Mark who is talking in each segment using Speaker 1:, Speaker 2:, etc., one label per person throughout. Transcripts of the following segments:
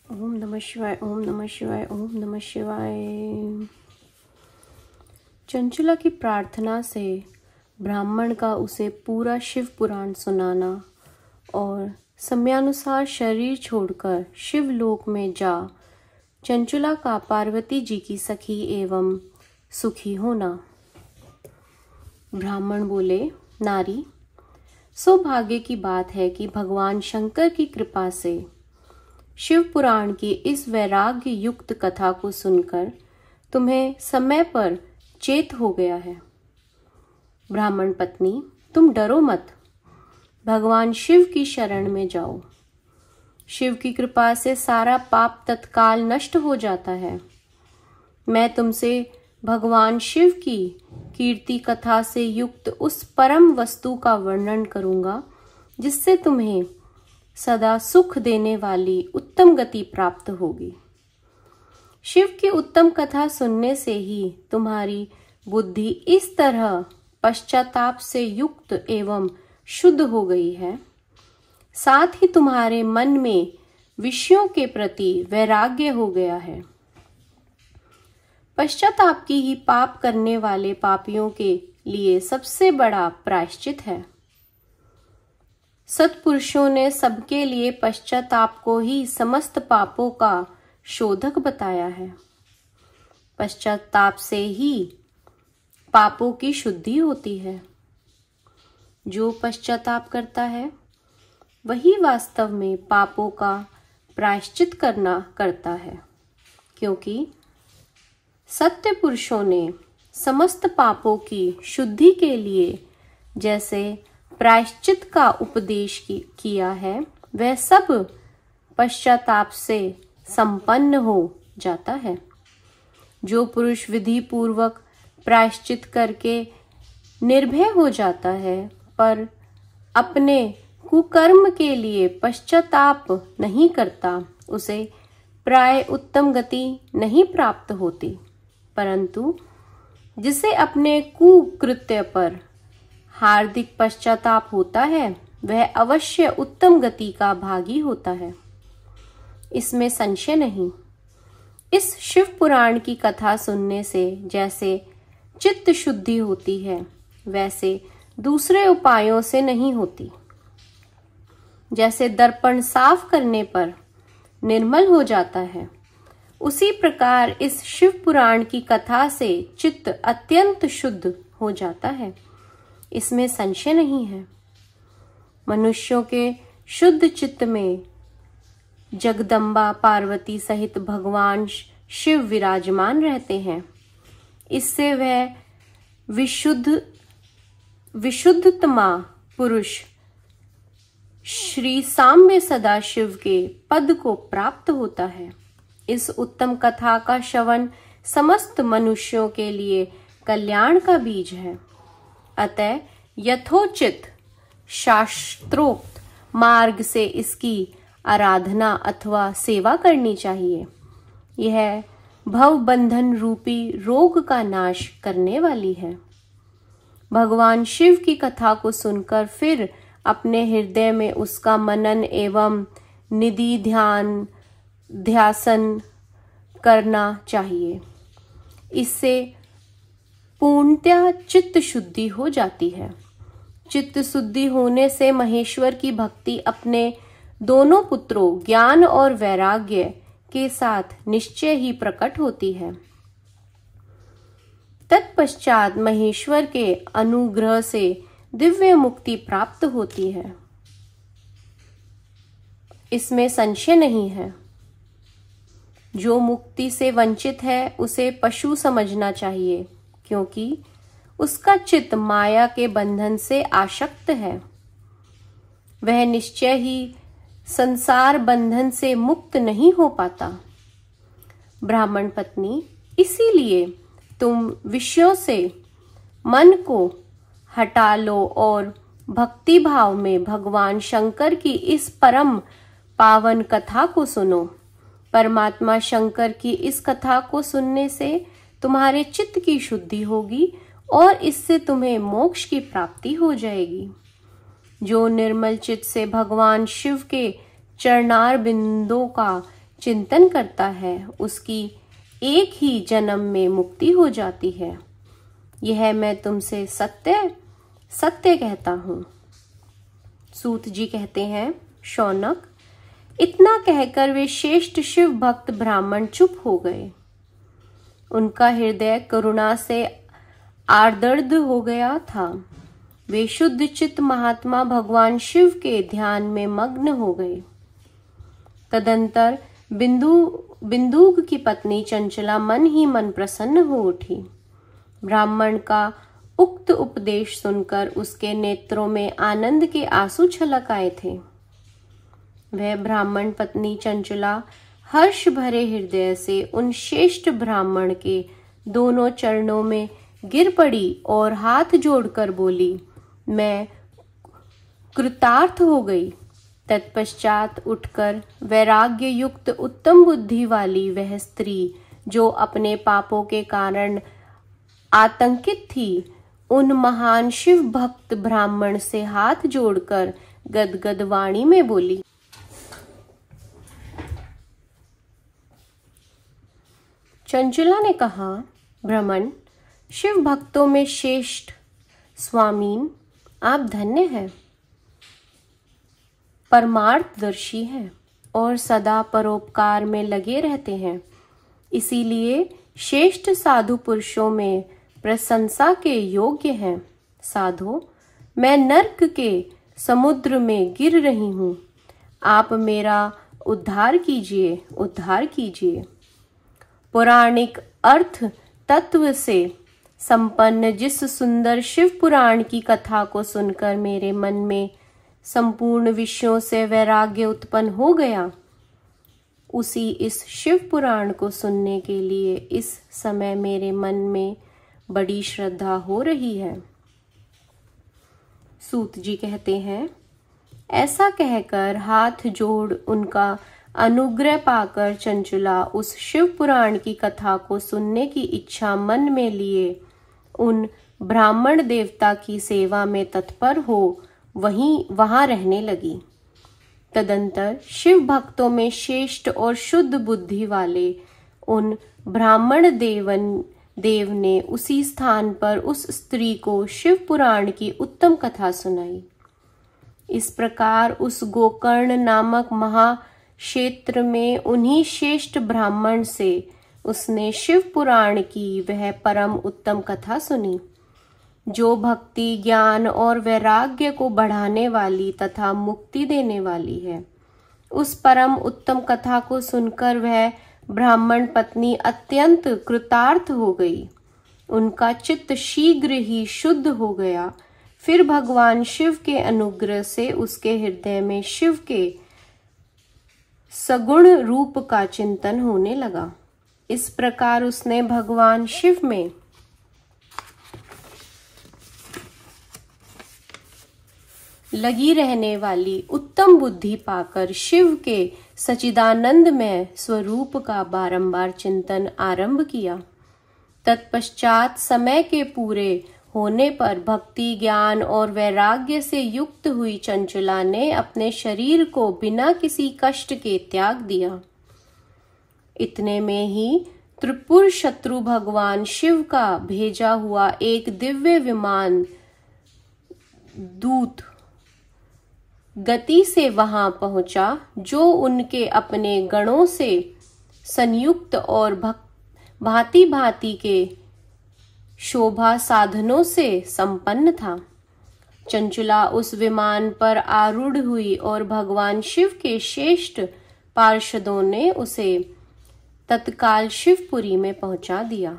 Speaker 1: ओम नमः शिवाय, ओम नमः शिवाय, ओम नमः शिवाय। चंचला की प्रार्थना से ब्राह्मण का उसे पूरा शिव पुराण सुनाना और समयानुसार शरीर छोड़कर शिवलोक में जा चंचला का पार्वती जी की सखी एवं सुखी होना। ब्राह्मण बोले, नारी, सौभाग्य की बात है कि भगवान शंकर की कृपा से शिव पुराण की इस वैराग्य युक्त कथा को सुनकर तुम्हें समय पर चेत हो गया है। ब्राह्मण पत्नी, तुम डरो मत, भगवान शिव की शरण में जाओ। शिव की कृपा से सारा पाप तत्काल नष्ट हो जाता है। मैं तुमसे भगवान शिव की कीर्ति कथा से युक्त उस परम वस्तु का वर्णन करूंगा जिससे तुम्हें सदा सुख देने वाली उत्तम गति प्राप्त होगी। शिव की उत्तम कथा सुनने से ही तुम्हारी बुद्धि इस तरह पश्चाताप से युक्त एवं शुद्ध हो गई है, साथ ही तुम्हारे मन में विषयों के प्रति वैराग्य हो गया है। पश्चाताप की ही पाप करने वाले पापियों के लिए सबसे बड़ा प्रायश्चित है। सत्पुरुषों ने सबके लिए पश्चाताप को ही समस्त पापों का शोधक बताया है। पश्चाताप से ही पापों की शुद्धि होती है। जो पश्चाताप करता है वही वास्तव में पापों का प्रायश्चित करता है, क्योंकि सत्य पुरुषों ने समस्त पापों की शुद्धि के लिए जैसे प्रायश्चित का उपदेश किया है, वह सब पश्चाताप से संपन्न हो जाता है। जो पुरुष विधि पूर्वक प्रायश्चित करके निर्भय हो जाता है पर अपने कुकर्म के लिए पश्चाताप नहीं करता, उसे प्राय उत्तम गति नहीं प्राप्त होती, परंतु जिसे अपने कुकृत्य पर हार्दिक पश्चाताप होता है वह अवश्य उत्तम गति का भागी होता है, इसमें संशय नहीं। इस शिव पुराण की कथा सुनने से जैसे चित्त शुद्धि होती है वैसे दूसरे उपायों से नहीं होती। जैसे दर्पण साफ करने पर निर्मल हो जाता है, उसी प्रकार इस शिव पुराण की कथा से चित्त अत्यंत शुद्ध हो जाता है, इसमें संशय नहीं है। मनुष्यों के शुद्ध चित्त में जगदम्बा पार्वती सहित भगवान शिव विराजमान रहते हैं। इससे वह विशुद्धतमा पुरुष श्री सांबे सदाशिव के पद को प्राप्त होता है। इस उत्तम कथा का श्रवण समस्त मनुष्यों के लिए कल्याण का बीज है। अतः यथोचित शास्त्रोक्त मार्ग से इसकी आराधना अथवा सेवा करनी चाहिए। यह भव बंधन रूपी रोग का नाश करने वाली है। भगवान शिव की कथा को सुनकर फिर अपने हृदय में उसका मनन एवं निधि ध्यासन करना चाहिए। इससे पूर्णतः चित्त शुद्धि हो जाती है। चित्त शुद्धि होने से महेश्वर की भक्ति अपने दोनों पुत्रों ज्ञान और वैराग्य के साथ निश्चय ही प्रकट होती है। तत्पश्चात महेश्वर के अनुग्रह से दिव्य मुक्ति प्राप्त होती है, इसमें संशय नहीं है। जो मुक्ति से वंचित है उसे पशु समझना चाहिए, क्योंकि उसका चित्त माया के बंधन से आसक्त है। वह निश्चय ही संसार बंधन से मुक्त नहीं हो पाता। ब्राह्मण पत्नी, इसीलिए तुम विषयों से मन को हटा लो और भक्ति भाव में भगवान शंकर की इस परम पावन कथा को सुनो। परमात्मा शंकर की इस कथा को सुनने से तुम्हारे चित्त की शुद्धि होगी और इससे तुम्हें मोक्ष की प्राप्ति हो जाएगी। जो निर्मल चित्त से भगवान शिव के चरणार बिंदों का चिंतन करता है उसकी एक ही जन्म में मुक्ति हो जाती है। यह मैं तुमसे सत्य सत्य कहता हूँ। सूत जी कहते हैं, शौनक, इतना कहकर वे श्रेष्ठ शिव भक्त ब्राह्मण चुप हो गए। उनका हृदय करुणा से आर्द्र हो गया था। वे शुद्ध चित्त महात्मा भगवान शिव के ध्यान में मग्न हो गए। तदंतर बिंदुक की पत्नी चंचला मन ही मन प्रसन्न हो उठी। ब्राह्मण का उक्त उपदेश सुनकर उसके नेत्रों में आनंद के आंसू छलक आए थे। वह ब्राह्मण पत्नी चंचला हर्ष भरे हृदय से उन श्रेष्ठ ब्राह्मण के दोनों चरणों में गिर पड़ी और हाथ जोड़कर बोली, मैं कृतार्थ हो गई। तत्पश्चात उठकर वैराग्य युक्त उत्तम बुद्धि वाली वह स्त्री, जो अपने पापों के कारण आतंकित थी, उन महान शिव भक्त ब्राह्मण से हाथ जोड़कर गदगद वाणी में बोली, चंचला ने कहा, ब्राह्मण, शिव भक्तों में श्रेष्ठ स्वामीन, आप धन्य हैं, परमार्थदर्शी हैं और सदा परोपकार में लगे रहते हैं। इसीलिए श्रेष्ठ साधु पुरुषों में प्रशंसा के योग्य हैं। साधो, मैं नर्क के समुद्र में गिर रही हूँ, आप मेरा उद्धार कीजिए, उद्धार कीजिए। पौराणिक अर्थ तत्व से संपन्न जिस सुंदर शिव पुराण की कथा को सुनकर मेरे मन में संपूर्ण विषयों से वैराग्य उत्पन्न हो गया, उसी इस शिव पुराण को सुनने के लिए इस समय मेरे मन में बड़ी श्रद्धा हो रही है। सूत जी कहते हैं, ऐसा कहकर हाथ जोड़ उनका अनुग्रह पाकर चंचला उस शिव पुराण की कथा को सुनने की इच्छा मन में लिए उन ब्राह्मण देवता की सेवा में तत्पर हो वहां रहने लगी। तदंतर शिव भक्तों में श्रेष्ठ और शुद्ध बुद्धि वाले उन ब्राह्मण देव ने उसी स्थान पर उस स्त्री को शिव पुराण की उत्तम कथा सुनाई। इस प्रकार उस गोकर्ण नामक महाक्षेत्र में उन्हीं श्रेष्ठ ब्राह्मण से उसने शिव पुराण की वह परम उत्तम कथा सुनी, जो भक्ति, ज्ञान और वैराग्य को बढ़ाने वाली तथा मुक्ति देने वाली है। उस परम उत्तम कथा को सुनकर वह ब्राह्मण पत्नी अत्यंत कृतार्थ हो गई। उनका चित्त शीघ्र ही शुद्ध हो गया। फिर भगवान शिव के अनुग्रह से उसके हृदय में शिव के सगुण रूप का चिंतन होने लगा। इस प्रकार उसने भगवान शिव में लगी रहने वाली उत्तम बुद्धि पाकर शिव के सच्चिदानंदमय स्वरूप का बारंबार चिंतन आरंभ किया। तत्पश्चात समय के पूरे होने पर भक्ति, ज्ञान और वैराग्य से युक्त हुई चंचला ने अपने शरीर को बिना किसी कष्ट के त्याग दिया। इतने में ही त्रिपुर शत्रु भगवान शिव का भेजा हुआ एक दिव्य विमान दूत गति से वहां पहुंचा, जो उनके अपने गणों से संयुक्त और भांति भांति के शोभा साधनों से संपन्न था। चंचला उस विमान पर आरूढ़ हुई और भगवान शिव के श्रेष्ठ पार्षदों ने उसे तत्काल शिवपुरी में पहुंचा दिया।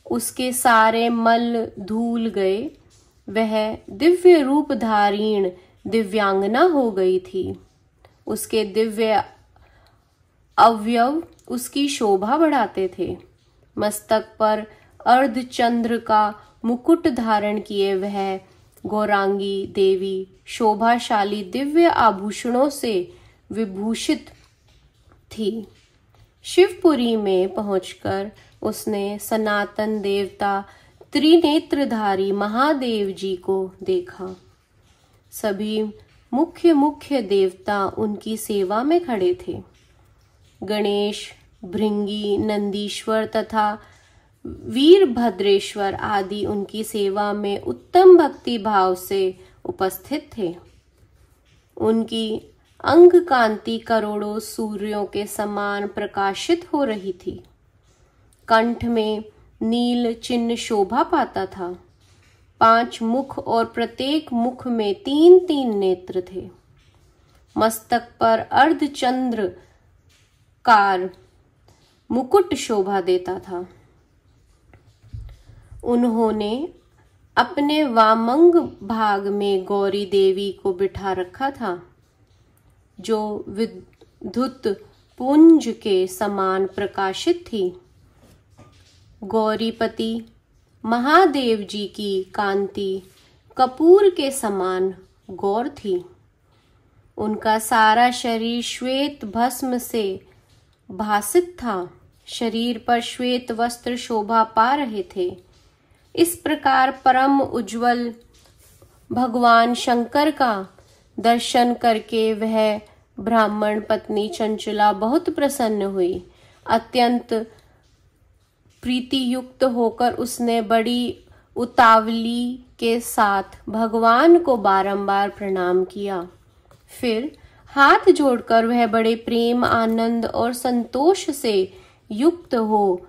Speaker 1: उसके सारे मल धूल गए। वह दिव्य रूप धारीण दिव्यांगना हो गई थी। उसके दिव्य अवयव उसकी शोभा बढ़ाते थे। मस्तक पर अर्धचंद्र का मुकुट धारण किए वह गौरांगी देवी शोभाशाली दिव्य आभूषणों से विभूषित थी। शिवपुरी में पहुंचकर उसने सनातन देवता त्रिनेत्रधारी महादेव जी को देखा। सभी मुख्य मुख्य देवता उनकी सेवा में खड़े थे। गणेश, भृंगी, नंदीश्वर तथा वीरभद्रेश्वर आदि उनकी सेवा में उत्तम भक्ति भाव से उपस्थित थे। उनकी अंग कांति करोड़ों सूर्यों के समान प्रकाशित हो रही थी। कंठ में नील चिन्ह शोभा पाता था। 5 मुख और प्रत्येक मुख में 3-3 नेत्र थे। मस्तक पर अर्धचंद्रकार मुकुट शोभा देता था। उन्होंने अपने वामंग भाग में गौरी देवी को बिठा रखा था, जो विद्युत पुंज के समान प्रकाशित थी। गौरीपति महादेव जी की कांति कपूर के समान गौर थी। उनका सारा शरीर श्वेत भस्म से भासित था। शरीर पर श्वेत वस्त्र शोभा पा रहे थे। इस प्रकार परम उज्जवल भगवान शंकर का दर्शन करके वह ब्राह्मण पत्नी चंचला बहुत प्रसन्न हुई। अत्यंत प्रीति युक्त होकर उसने बड़ी उतावली के साथ भगवान को बारंबार प्रणाम किया। फिर हाथ जोड़कर वह बड़े प्रेम, आनंद और संतोष से युक्त हो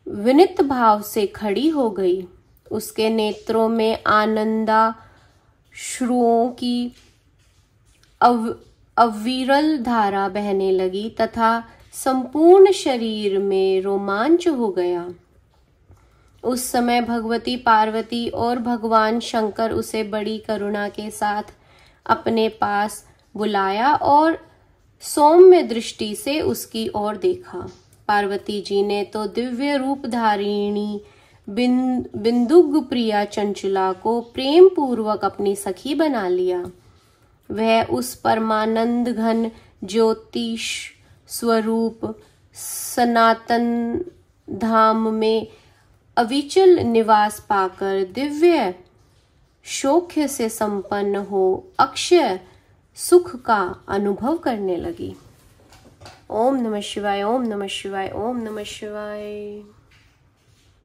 Speaker 1: विनीत भाव से खड़ी हो गई। उसके नेत्रों में आनंदाश्रुओं की अविरल धारा बहने लगी तथा संपूर्ण शरीर में रोमांच हो गया। उस समय भगवती पार्वती और भगवान शंकर उसे बड़ी करुणा के साथ अपने पास बुलाया और सौम्य दृष्टि से उसकी ओर देखा। पार्वती जी ने तो दिव्य रूप धारिणी बिंदुग प्रिया चंचला को प्रेम पूर्वक अपनी सखी बना लिया। वह उस परमानंद घन ज्योतिष स्वरूप सनातन धाम में अविचल निवास पाकर दिव्य शौख्य से संपन्न हो अक्षय सुख का अनुभव करने लगी। ओम नमः शिवाय, ओम नमः शिवाय, ओम नमः शिवाय।